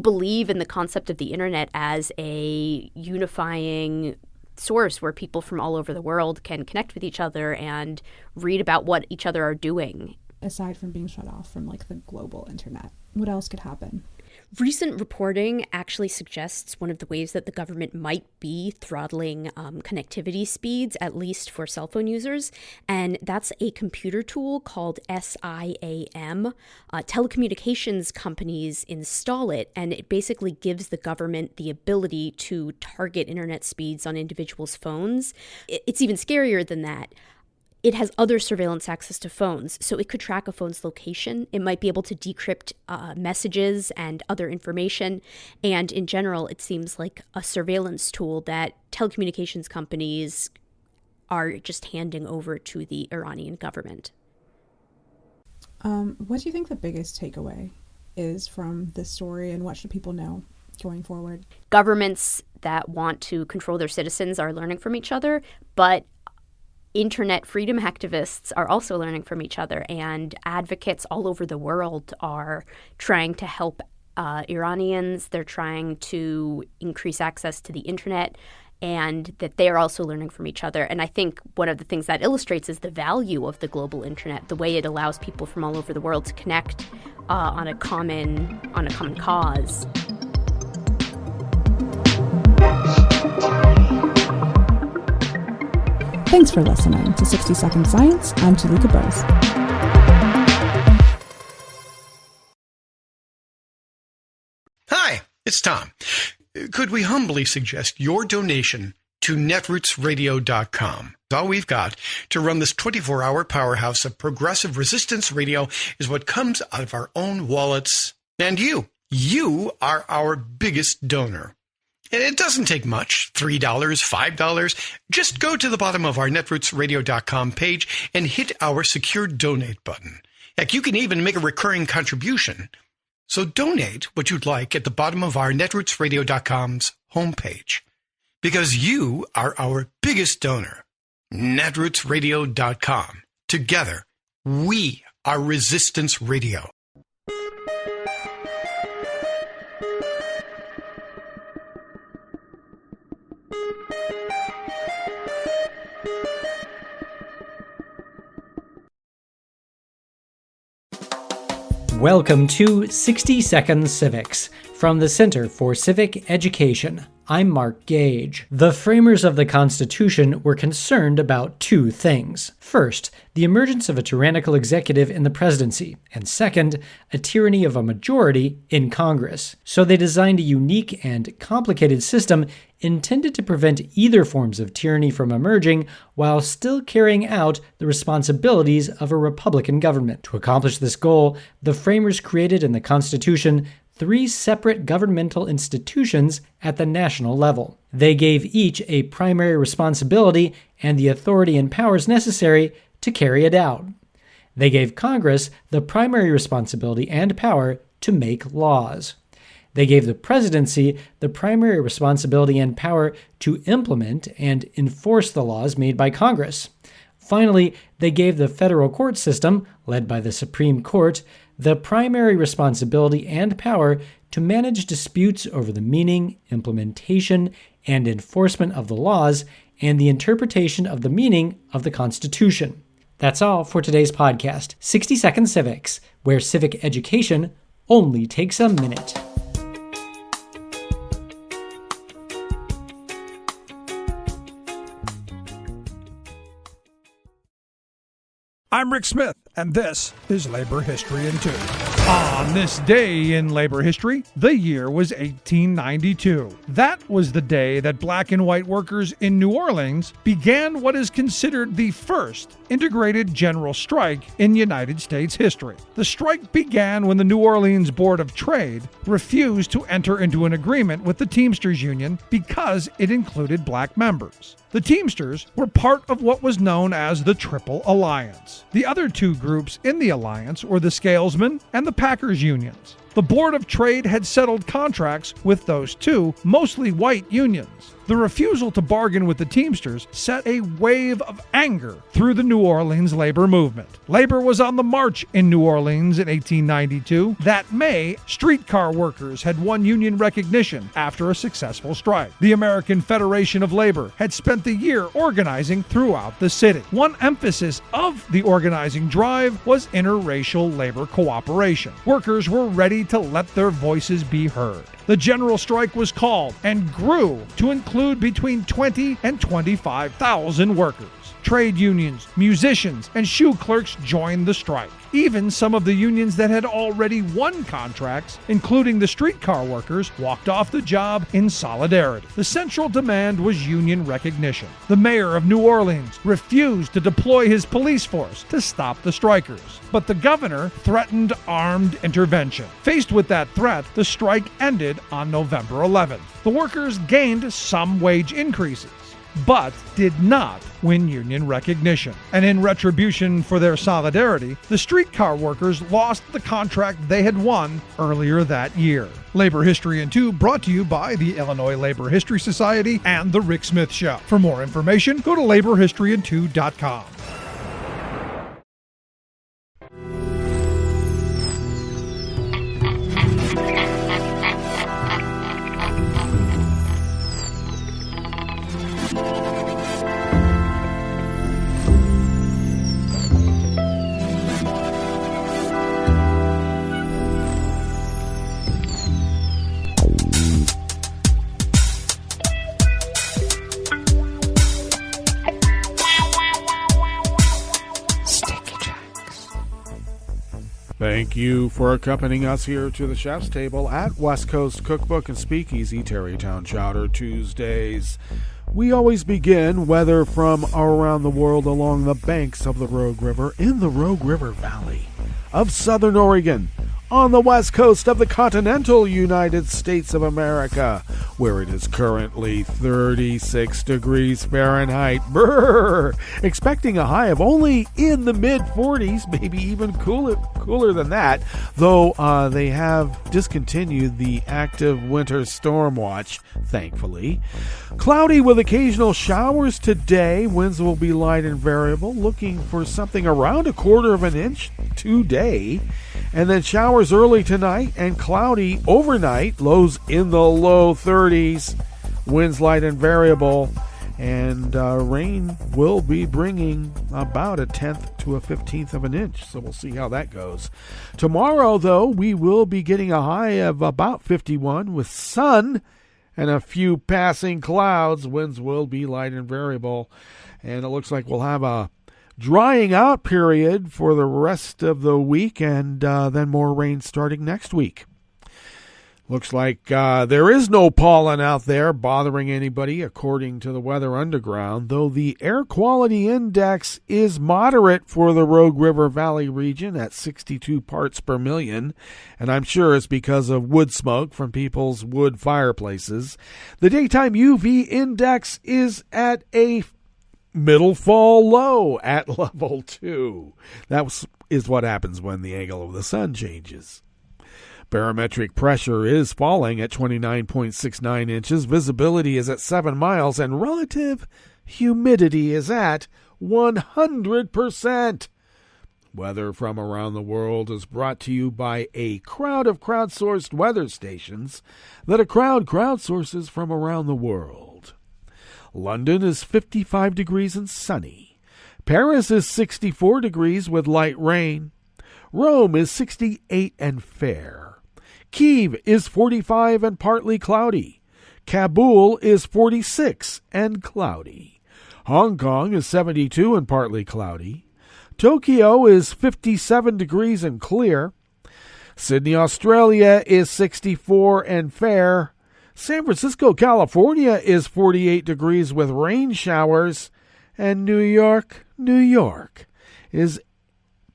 [SPEAKER 19] believe in the concept of the internet as a unifying source where people from all over the world can connect with each other and read about what each other are doing.
[SPEAKER 18] Aside from being shut off from the global internet, what else could happen?
[SPEAKER 19] Recent reporting actually suggests one of the ways that the government might be throttling connectivity speeds, at least for cell phone users, and that's a computer tool called SIAM. Telecommunications companies install it, and it basically gives the government the ability to target internet speeds on individuals' phones. It's even scarier than that. It has other surveillance access to phones, so it could track a phone's location. It might be able to decrypt messages and other information. And in general, it seems like a surveillance tool that telecommunications companies are just handing over to the Iranian government.
[SPEAKER 18] What do you think the biggest takeaway is from this story, and what should people know going forward?
[SPEAKER 19] Governments that want to control their citizens are learning from each other, but internet freedom activists are also learning from each other, and advocates all over the world are trying to help Iranians. They're trying to increase access to the internet, and that they are also learning from each other. And I think one of the things that illustrates is the value of the global internet, the way it allows people from all over the world to connect on a common cause.
[SPEAKER 18] Thanks for listening to 60 Second Science. I'm Talika Bose.
[SPEAKER 1] Hi, it's Tom. Could we humbly suggest your donation to netrootsradio.com? All we've got to run this 24-hour powerhouse of progressive resistance radio is what comes out of our own wallets. And you are our biggest donor. It doesn't take much, $3, $5. Just go to the bottom of our netrootsradio.com page and hit our secure donate button. Heck, you can even make a recurring contribution. So donate what you'd like at the bottom of our netrootsradio.com's homepage. Because you are our biggest donor. netrootsradio.com. Together, we are Resistance Radio.
[SPEAKER 20] Welcome to 60 Second Civics from the Center for Civic Education. I'm Mark Gage. The framers of the Constitution were concerned about two things. First, the emergence of a tyrannical executive in the presidency, and second, a tyranny of a majority in Congress. So they designed a unique and complicated system intended to prevent either forms of tyranny from emerging while still carrying out the responsibilities of a Republican government. To accomplish this goal, the framers created in the Constitution three separate governmental institutions at the national level. They gave each a primary responsibility and the authority and powers necessary to carry it out. They gave Congress the primary responsibility and power to make laws. They gave the presidency the primary responsibility and power to implement and enforce the laws made by Congress. Finally, they gave the federal court system, led by the Supreme Court, the primary responsibility and power to manage disputes over the meaning, implementation, and enforcement of the laws and the interpretation of the meaning of the Constitution. That's all for today's podcast, 60 Second Civics, where civic education only takes a minute.
[SPEAKER 21] I'm Rick Smith, and this is Labor History in 2.
[SPEAKER 15] On this day in labor history, the year was 1892. That was the day that black and white workers in New Orleans began what is considered the first integrated general strike in United States history. The strike began when the New Orleans Board of Trade refused to enter into an agreement with the Teamsters Union because it included black members. The Teamsters were part of what was known as the Triple Alliance. The other two groups in the alliance were the Scalesmen and the Packers unions. The Board of Trade had settled contracts with those two, mostly white unions. The refusal to bargain with the Teamsters set a wave of anger through the New Orleans labor movement. Labor was on the march in New Orleans in 1892. That May, streetcar workers had won union recognition after a successful strike. The American Federation of Labor had spent the year organizing throughout the city. One emphasis of the organizing drive was interracial labor cooperation. Workers were ready to let their voices be heard. The general strike was called and grew to include between 20 and 25,000 workers. Trade unions, musicians, and shoe clerks joined the strike. Even some of the unions that had already won contracts, including the streetcar workers, walked off the job in solidarity. The central demand was union recognition. The mayor of New Orleans refused to deploy his police force to stop the strikers, but the governor threatened armed intervention. Faced with that threat, the strike ended on November 11th. The workers gained some wage increases, but did not win union recognition. And in retribution for their solidarity, the streetcar workers lost the contract they had won earlier that year. Labor History in 2 brought to you by the Illinois Labor History Society and The Rick Smith Show. For more information, go to laborhistoryin2.com. Thank you for accompanying us here to the chef's table at West Coast Cookbook and Speakeasy Tarrytown Chowder Tuesdays. We always begin weather from around the world along the banks of the Rogue River in the Rogue River Valley of Southern Oregon, on the west coast of the continental United States of America, where it is currently 36 degrees Fahrenheit. Brrr! Expecting a high of only in the mid-40s, maybe even cooler than that, though they have discontinued the active winter storm watch, thankfully. Cloudy with occasional showers today. Winds will be light and variable, looking for something around 1/4 inch today. And then showers early tonight and cloudy overnight, lows in the low 30s, winds light and variable, and rain will be bringing about 1/10 to 1/15 of an inch, so we'll see how that goes. Tomorrow, though, we will be getting a high of about 51 with sun and a few passing clouds. Winds will be light and variable, and it looks like we'll have a drying out period for the rest of the week, and then more rain starting next week. Looks like there is no pollen out there bothering anybody, according to the Weather Underground, though the air quality index is moderate for the Rogue River Valley region at 62 parts per million, and I'm sure it's because of wood smoke from people's wood fireplaces. The daytime UV index is at a middle fall low at level 2. That is what happens when the angle of the sun changes. Barometric pressure is falling at 29.69 inches. Visibility is at 7 miles, and relative humidity is at 100%. Weather from around the world is brought to you by a crowd of crowdsourced weather stations that a crowd crowdsources from around the world. London is 55 degrees and sunny. Paris is 64 degrees with light rain. Rome is 68 and fair. Kyiv is 45 and partly cloudy. Kabul is 46 and cloudy. Hong Kong is 72 and partly cloudy. Tokyo is 57 degrees and clear. Sydney, Australia is 64 and fair. San Francisco, California is 48 degrees with rain showers. And New York is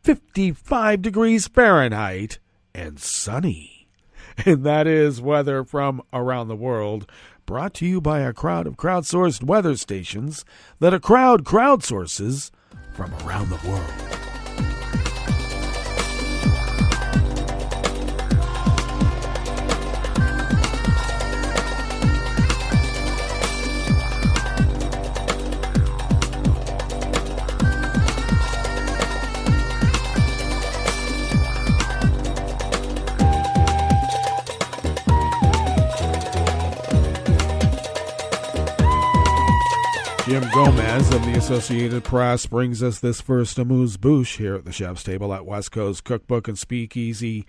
[SPEAKER 15] 55 degrees Fahrenheit and sunny. And that is weather from around the world, brought to you by a crowd of crowdsourced weather stations that a crowd crowdsources from around the world. Jim Gomez of the Associated Press brings us this first amuse-bouche here at the Chef's Table at West Coast Cookbook and Speakeasy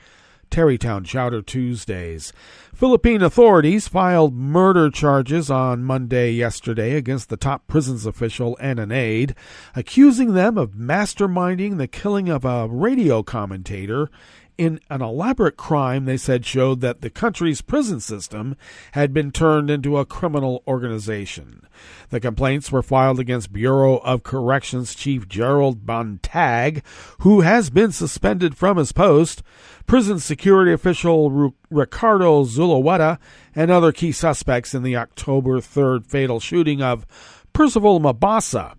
[SPEAKER 15] Tarrytown Chowder Tuesdays. Philippine authorities filed murder charges on Monday yesterday against the top prisons official and an aide, accusing them of masterminding the killing of a radio commentator in an elaborate crime they said showed that the country's prison system had been turned into a criminal organization. The complaints were filed against Bureau of Corrections Chief Gerald Bantag, who has been suspended from his post, prison security official Ricardo Zulueta, and other key suspects in the October 3rd fatal shooting of Percival Mabasa.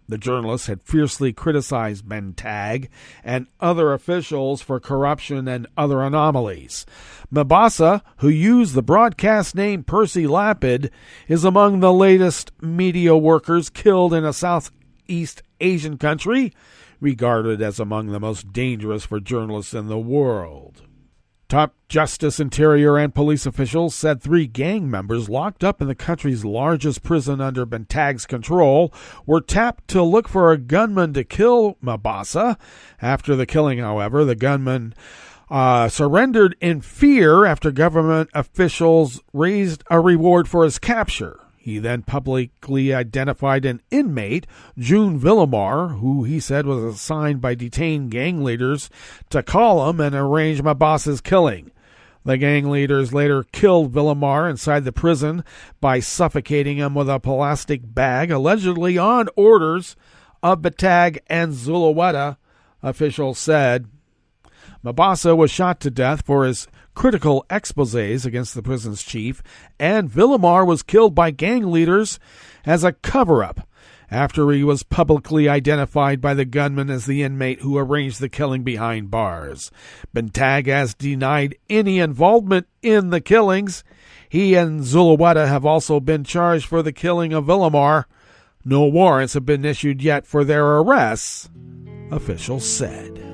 [SPEAKER 15] The journalist had fiercely criticized Bantag and other officials for corruption and other anomalies. Mabasa, who used the broadcast name Percy Lapid, is among the latest media workers killed in a Southeast Asian country, regarded as among the most dangerous for journalists in the world. Top Justice, Interior, and police officials said 3 gang members locked up in the country's largest prison under Bantag's control were tapped to look for a gunman to kill Mabasa. After the killing, however, the gunman surrendered in fear after government officials raised a reward for his capture. He then publicly identified an inmate, June Villamar, who he said was assigned by detained gang leaders to call him and arrange Mabasa's killing. The gang leaders later killed Villamar inside the prison by suffocating him with a plastic bag, allegedly on orders of Bantag and Zulueta, officials said. Mabasa was shot to death for his critical exposés against the prison's chief, and Villamar was killed by gang leaders as a cover-up after he was publicly identified by the gunman as the inmate who arranged the killing behind bars. Bantag has denied any involvement in the killings. He and Zulueta have also been charged for the killing of Villamar. No warrants have been issued yet for their arrests, officials said.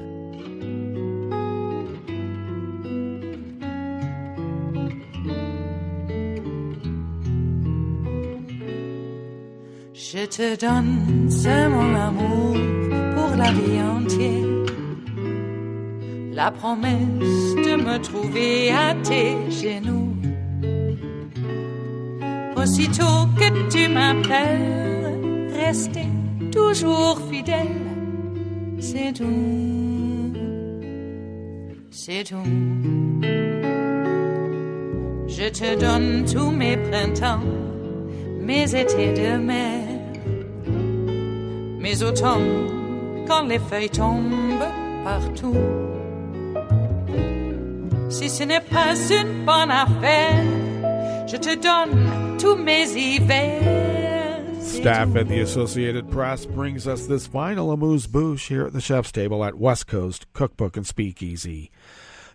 [SPEAKER 2] Je te donne, c'est mon amour pour la vie entière. La promesse de me trouver à tes genoux. Aussitôt que tu m'appelles, rester toujours fidèle. C'est tout, c'est tout. Je te donne tous mes printemps, mes étés de mer. Mes automnes, quand les feuilles tombent partout. Si ce n'est pas une bonne affaire, je te donne tous mes hivers.
[SPEAKER 15] Staff at the Associated Press brings us this final amuse-bouche here at the Chef's Table at West Coast Cookbook and Speakeasy.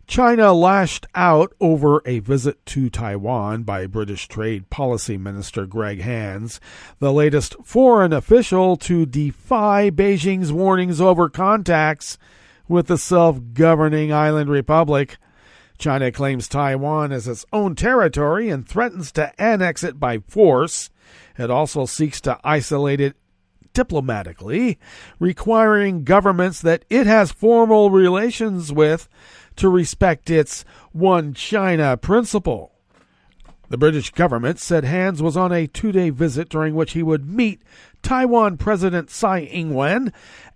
[SPEAKER 15] China lashed out over a visit to Taiwan by British Trade Policy Minister Greg Hands, the latest foreign official to defy Beijing's warnings over contacts with the self-governing island republic. China claims Taiwan as its own territory and threatens to annex it by force. It also seeks to isolate it diplomatically, requiring governments that it has formal relations with to respect its One China principle. The British government said Hans was on a 2-day visit during which he would meet Taiwan President Tsai Ing-wen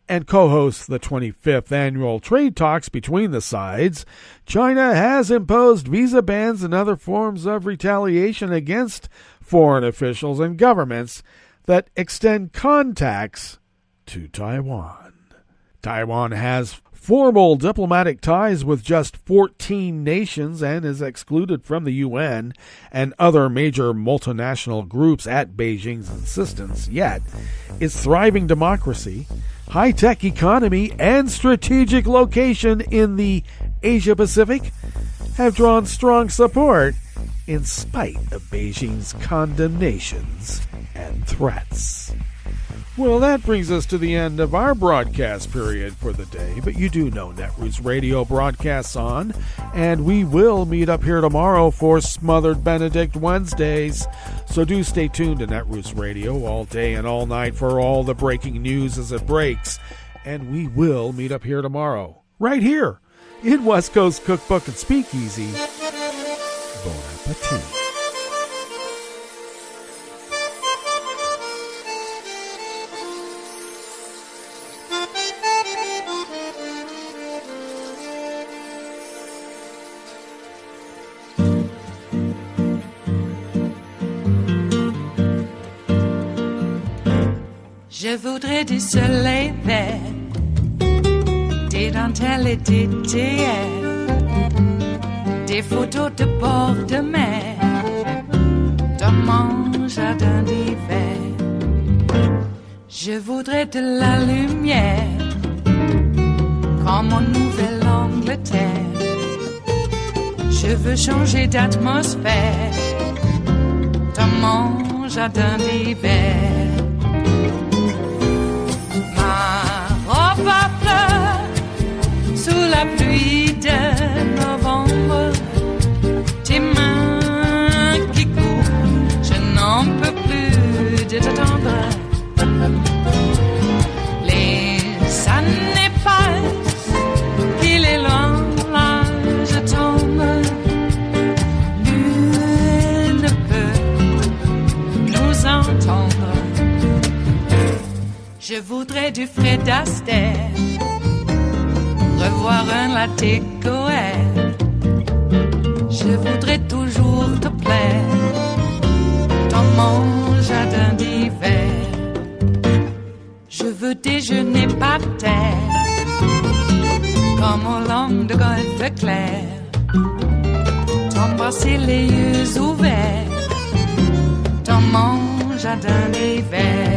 [SPEAKER 15] and co-host the 25th annual trade talks between the sides. China has imposed visa bans and other forms of retaliation against foreign officials and governments that extend contacts to Taiwan. Taiwan has formal diplomatic ties with just 14 nations and is excluded from the UN and other major multinational groups at Beijing's insistence, yet its thriving democracy, high-tech economy, and strategic location in the Asia-Pacific have drawn strong support in spite of Beijing's condemnations and threats. Well, that brings us to the end of our broadcast period for the day, but you do know Netroots Radio broadcasts on, and we will meet up here tomorrow for Smothered Benedict Wednesdays. So do stay tuned to Netroots Radio all day and all night for all the breaking news as it breaks, and we will meet up here tomorrow, right here in West Coast Cookbook and Speakeasy. Bon appetit.
[SPEAKER 2] Je voudrais du soleil vert, des dentelles et des théières, des photos de bord de mer, dans mon jardin d'hiver. Je voudrais de la lumière, comme en Nouvelle-Angleterre. Je veux changer d'atmosphère, dans mon jardin d'hiver. Robe à fleurs, sous la pluie de novembre, tes mains qui courent, je n'en peux plus de t'attendre. Les années passent, qu'il est loin, là je tombe. Nul ne peut nous entendre. Je voudrais du Fred Astaire, revoir un latte Goël. Je voudrais toujours te plaire dans mon jardin d'hiver. Je veux déjeuner par terre, comme au long de golfe clair. T'embrasser les yeux ouverts dans mon jardin d'hiver.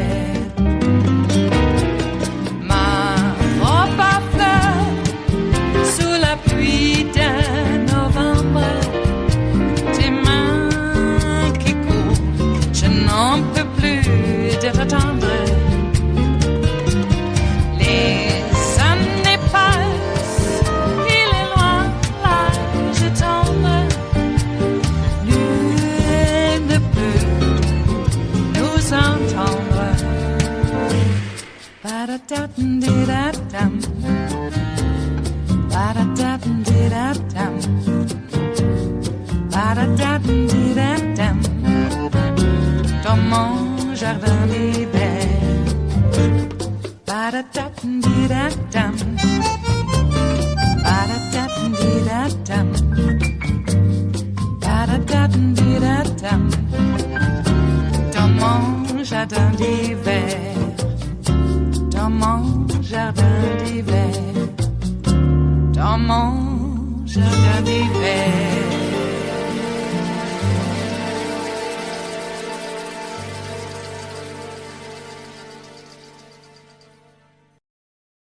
[SPEAKER 2] De novembre, tes mains qui courent, je n'en peux plus de t'attendre. Les années passent, il est loin, là je tombe. Nul ne peut nous entendre. Ba-da-da-dum-di-da-dum. Ba-da-da-dum-di-da-dum. Ba-da-da-dum-di-da-dum. Dans mon jardin d'hiver. Ba-da-da-dum-di-da-dum. Ba-da-da-dum-di-da-dum. Ba-da-da-dum-di-da-dum. Dans mon jardin d'hiver. Dans mon jardin d'hiver. Dans mon jardin d'hiver.